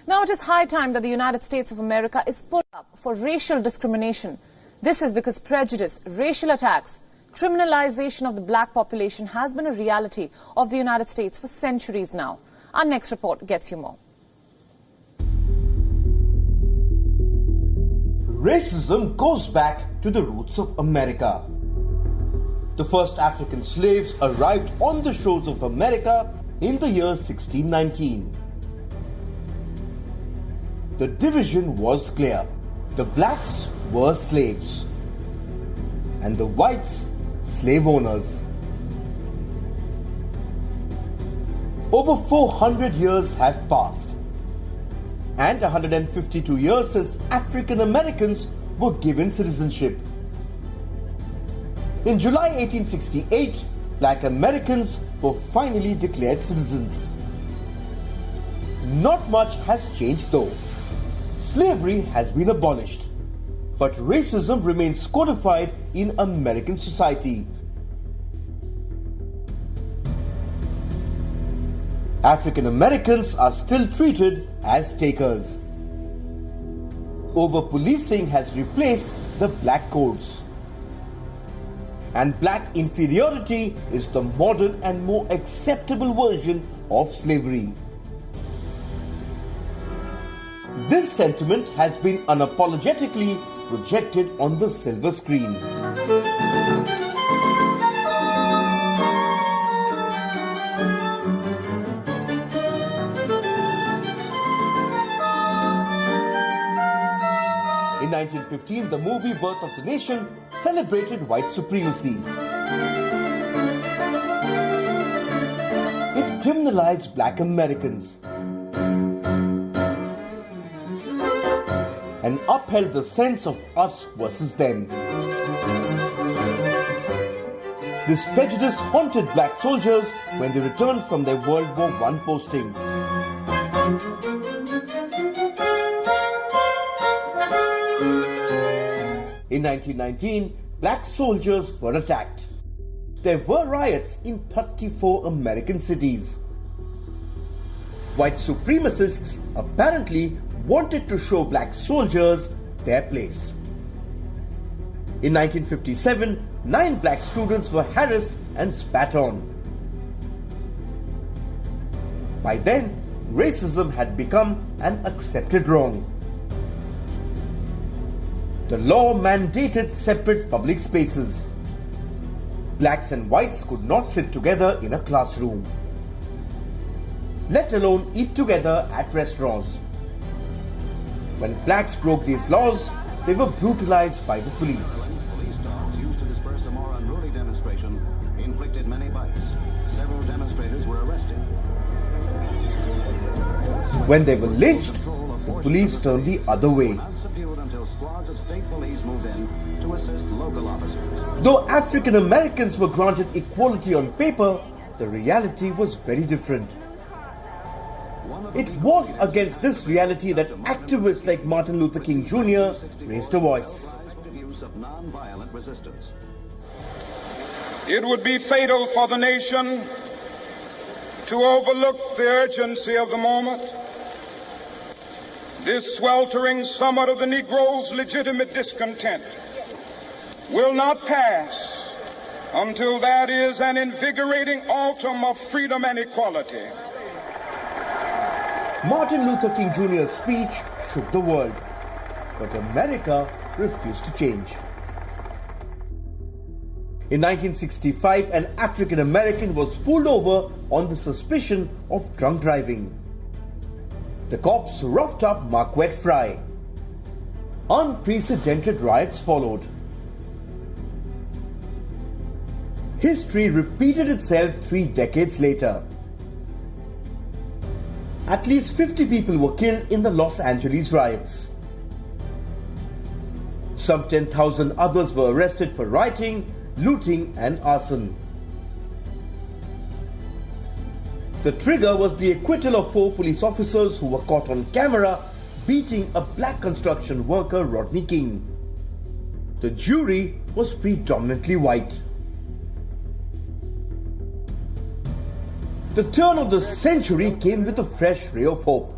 Now it is high time that the United States of America is pulled up for racial discrimination. This is because prejudice, racial attacks, criminalization of the black population has been a reality of the United States for centuries now. Our next report gets you more. Racism goes back to the roots of America. The first African slaves arrived on the shores of America in the year 1619. The division was clear. The blacks were slaves and the whites slave owners. Over 400 years have passed and 152 years since African Americans were given citizenship. In July 1868, black Americans were finally declared citizens. Not much has changed though. Slavery has been abolished, but racism remains codified in American society. African Americans are still treated as takers. Over-policing has replaced the black codes. And black inferiority is the modern and more acceptable version of slavery. This sentiment has been unapologetically projected on the silver screen. In 1915, the movie Birth of the Nation celebrated white supremacy. It criminalized black Americans and upheld the sense of us versus them. This prejudice haunted black soldiers when they returned from their World War I postings. In 1919, black soldiers were attacked. There were riots in 34 American cities. White supremacists apparently wanted to show black soldiers their place. In 1957, 9 black students were harassed and spat on. By then, racism had become an accepted wrong. The law mandated separate public spaces. Blacks and whites could not sit together in a classroom, let alone eat together at restaurants. When blacks broke these laws, they were brutalized by the police. Police dogs used to disperse a more unruly demonstration inflicted many bites. Several demonstrators were arrested. When they were lynched, the police turned the other way. Until squads of state police moved in to assist local officers. Though African Americans were granted equality on paper, the reality was very different. It was against this reality that activists like Martin Luther King Jr. raised a voice. It would be fatal for the nation to overlook the urgency of the moment. This sweltering summit of the Negro's legitimate discontent will not pass until that is an invigorating autumn of freedom and equality. Martin Luther King Jr.'s speech shook the world, but America refused to change. In 1965, an African American was pulled over on the suspicion of drunk driving. The cops roughed up Marquette Fry. Unprecedented riots followed. History repeated itself 3 decades later. At least 50 people were killed in the Los Angeles riots. Some 10,000 others were arrested for rioting, looting and arson. The trigger was the acquittal of 4 police officers who were caught on camera beating a black construction worker, Rodney King. The jury was predominantly white. The turn of the century came with a fresh ray of hope.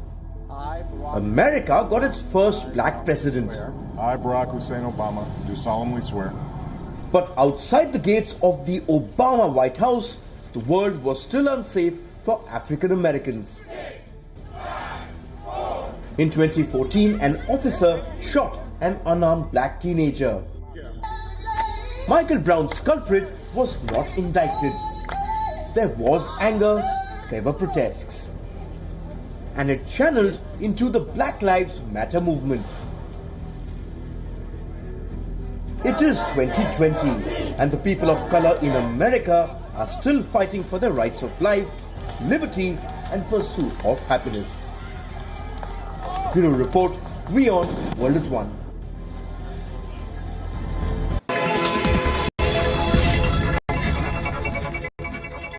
America got its first black president. I, Barack Hussein Obama, do solemnly swear. But outside the gates of the Obama White House, the world was still unsafe for African Americans. In 2014, an officer shot an unarmed black teenager. Michael Brown's culprit was not indicted. There was anger, there were protests. And it channeled into the Black Lives Matter movement. It is 2020 and the people of color in America are still fighting for their rights of life, liberty and pursuit of happiness. Bureau Report, WION, World is One.